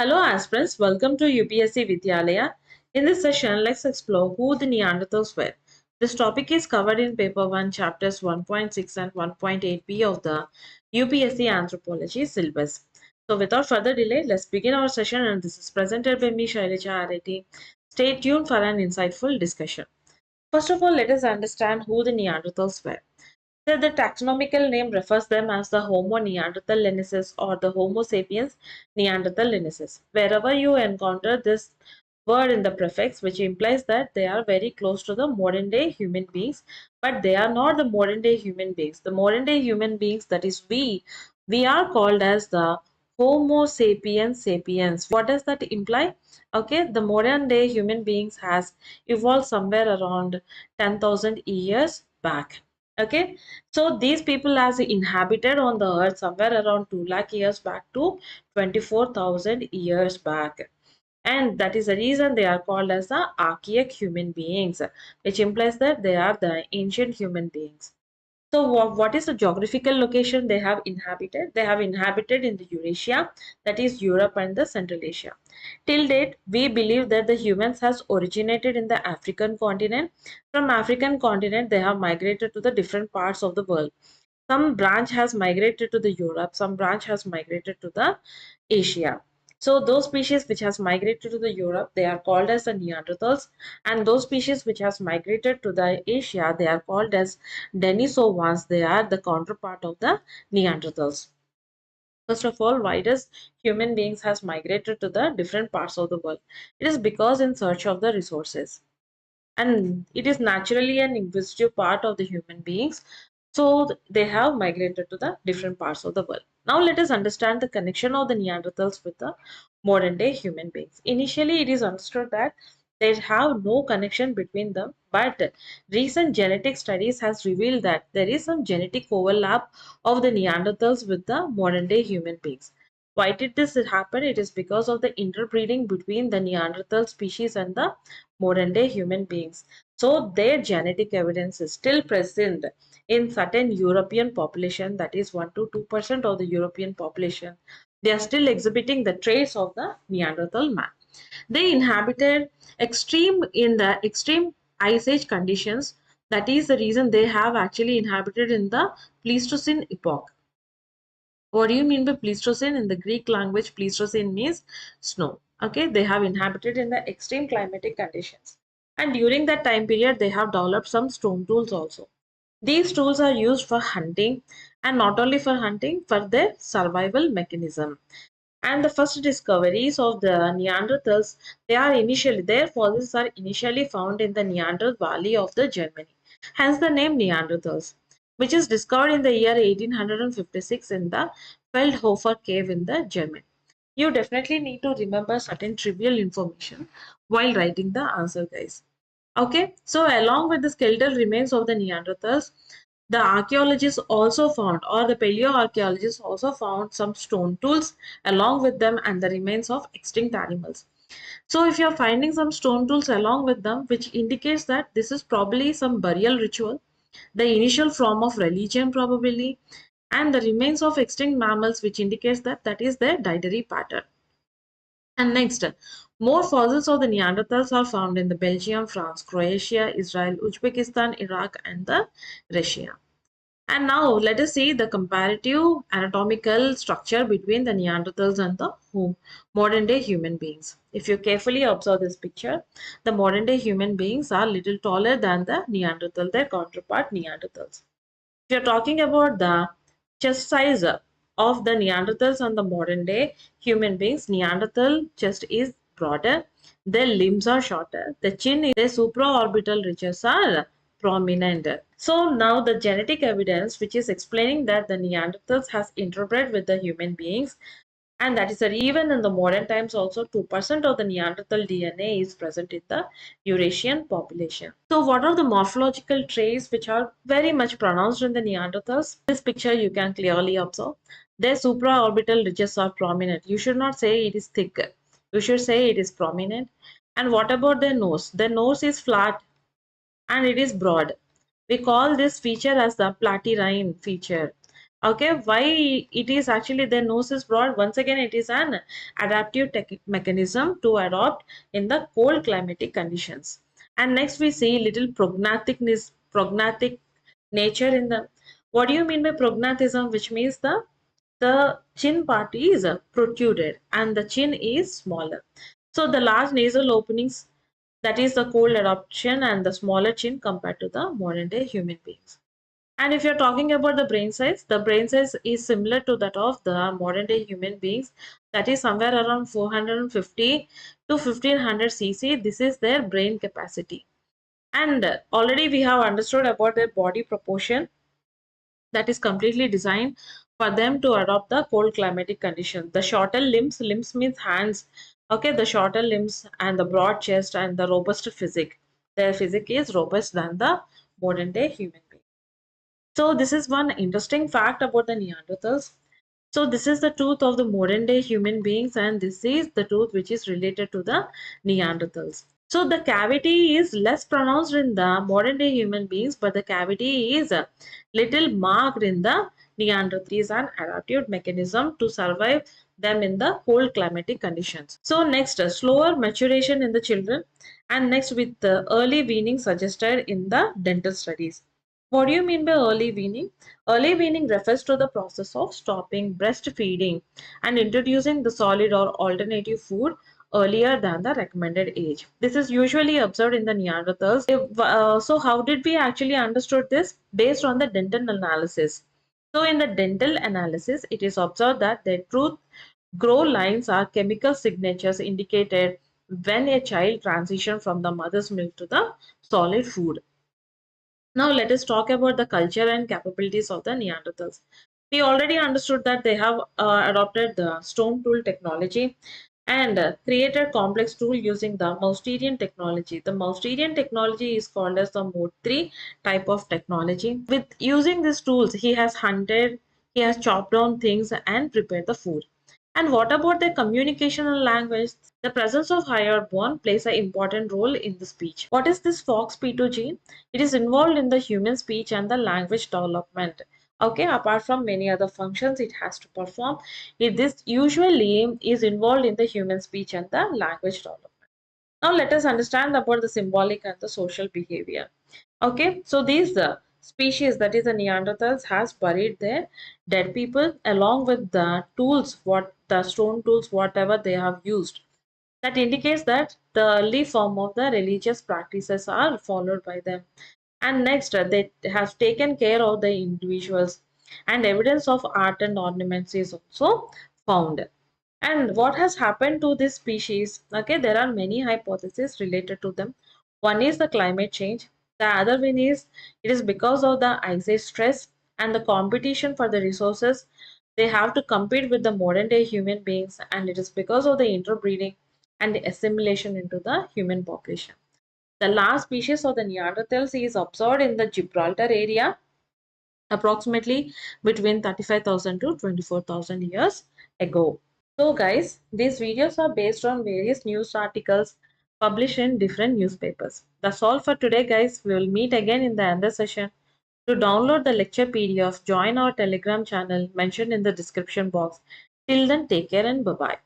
Hello aspirants, welcome to UPSC Vidyalaya. In this session, let's explore who the Neanderthals were. This topic is covered in paper 1 chapters 1.6 and 1.8b of the UPSC Anthropology syllabus. So without further delay, let's begin our session, and this is presented by me Shailaja Arati. Stay tuned for an insightful discussion. First of all, let us understand who the Neanderthals were. So the taxonomical name refers them as the Homo neanderthalensis or the Homo sapiens neanderthalensis. Wherever you encounter this word in the prefix, which implies that they are very close to the modern day human beings, but they are not the modern day human beings. The modern day human beings, that is we are called as the Homo sapiens sapiens. What does that imply? Okay, the modern day human beings has evolved somewhere around 10,000 years back. Okay, so these people has inhabited on the earth somewhere around 2 lakh years back to 24,000 years back. And that is the reason they are called as the archaic human beings, which implies that they are the ancient human beings. So what is the geographical location they have inhabited? They have inhabited in the Eurasia, that is Europe and the Central Asia. Till date, we believe that the humans has originated in the African continent. From African continent, they have migrated to the different parts of the world. Some branch has migrated to the Europe, some branch has migrated to the Asia. So those species which has migrated to the Europe, they are called as the Neanderthals, and those species which has migrated to the Asia, they are called as Denisovans. They are the counterpart of the Neanderthals. First of all, why does human beings has migrated to the different parts of the world? It is because in search of the resources, and it is naturally an inquisitive part of the human beings, so they have migrated to the different parts of the world. Now let us understand the connection of the Neanderthals with the modern day human beings. Initially, it is understood that they have no connection between them, but recent genetic studies has revealed that there is some genetic overlap of the Neanderthals with the modern day human beings. Why did this happen? It is because of the interbreeding between the Neanderthal species and the modern day human beings. So their genetic evidence is still present in certain European population, that is 1 to 2% of the European population. They are still exhibiting the traits of the Neanderthal man. They inhabited extreme ice age conditions. That is the reason they have actually inhabited in the Pleistocene epoch. What do you mean by Pleistocene? In the Greek language, Pleistocene means snow. Okay, they have inhabited in the extreme climatic conditions. And during that time period, they have developed some stone tools also. These tools are used for hunting, and not only for hunting, for their survival mechanism. And the first discoveries of the Neanderthals, their fossils are initially found in the Neanderthal Valley of the Germany. Hence the name Neanderthals, which is discovered in the year 1856 in the Feldhofer cave in the Germany. You definitely need to remember certain trivial information while writing the answer, guys. Okay, so along with the skeletal remains of the Neanderthals, the archaeologists also found, or the paleoarchaeologists also found, some stone tools along with them and the remains of extinct animals. So, if you are finding some stone tools along with them, which indicates that this is probably some burial ritual, the initial form of religion, probably, and the remains of extinct mammals, which indicates that that is their dietary pattern. And next, more fossils of the Neanderthals are found in the Belgium, France, Croatia, Israel, Uzbekistan, Iraq, and the Russia. And now let us see the comparative anatomical structure between the Neanderthals and the modern day human beings. If you carefully observe this picture, the modern day human beings are little taller than the Neanderthal, their counterpart Neanderthals. If you're talking about the chest size of the Neanderthals and the modern day human beings, Neanderthal chest is broader, their limbs are shorter, the chin is their supraorbital ridges are prominent. So now the genetic evidence which is explaining that the Neanderthals has interbred with the human beings, and that is that even in the modern times also 2% of the Neanderthal DNA is present in the Eurasian population. So what are the morphological traits which are very much pronounced in the Neanderthals? This picture you can clearly observe. Their supraorbital ridges are prominent. You should not say it is thick. You should say it is prominent. And what about their nose? Their nose is flat and it is broad. We call this feature as the platyrrhine feature. Okay, why it is actually their nose is broad? Once again, it is an adaptive mechanism to adopt in the cold climatic conditions. And next we see little prognatic nature in the. What do you mean by prognathism? Which means the chin part is protruded and the chin is smaller. So the large nasal openings, that is the cold adoption, and the smaller chin compared to the modern day human beings. And if you're talking about the brain size is similar to that of the modern day human beings. That is somewhere around 450 to 1500 cc. This is their brain capacity. And already we have understood about their body proportion that is completely designed for them to adopt the cold climatic conditions. The shorter limbs means hands. Okay, the shorter limbs and the broad chest and the robust physique. Their physique is robust than the modern day human being. So this is one interesting fact about the Neanderthals. So this is the tooth of the modern day human beings, and this is the tooth which is related to the Neanderthals. So the cavity is less pronounced in the modern day human beings, but the cavity is a little marked in the Neanderthals, an adaptive mechanism to survive them in the cold climatic conditions. So next, slower maturation in the children, and next with the early weaning suggested in the dental studies. What do you mean by early weaning? Early weaning refers to the process of stopping breastfeeding and introducing the solid or alternative food earlier than the recommended age. This is usually observed in the Neanderthals. So how did we actually understood this? Based on the dental analysis. So in the dental analysis, it is observed that the tooth grow lines are chemical signatures indicated when a child transitions from the mother's milk to the solid food. Now let us talk about the culture and capabilities of the Neanderthals. We already understood that they have adopted the stone tool technology and created complex tool using the Mousterian technology. The Mousterian technology is called as the Mode 3 type of technology. With using these tools, he has hunted, he has chopped down things and prepared the food. And what about the communication and language? The presence of higher bone plays an important role in the speech. What is this FOXP2 gene? It is involved in the human speech and the language development. Okay, apart from many other functions it has to perform, this usually is involved in the human speech and the language development. Now let us understand about the symbolic and the social behavior. Okay, so these species, that is the Neanderthals, has buried their dead people along with the tools, what the stone tools, whatever they have used. That indicates that the early form of the religious practices are followed by them. And next, they have taken care of the individuals, and evidence of art and ornaments is also found. And what has happened to this species? Okay, there are many hypotheses related to them. One is the climate change. The other one is it is because of the ice age stress and the competition for the resources. They have to compete with the modern day human beings, and it is because of the interbreeding and the assimilation into the human population. The last species of the Neanderthals is observed in the Gibraltar area approximately between 35,000 to 24,000 years ago. So guys, these videos are based on various news articles published in different newspapers. That's all for today guys. We will meet again in the other session. To download the lecture PDF, join our Telegram channel mentioned in the description box. Till then, take care and bye-bye.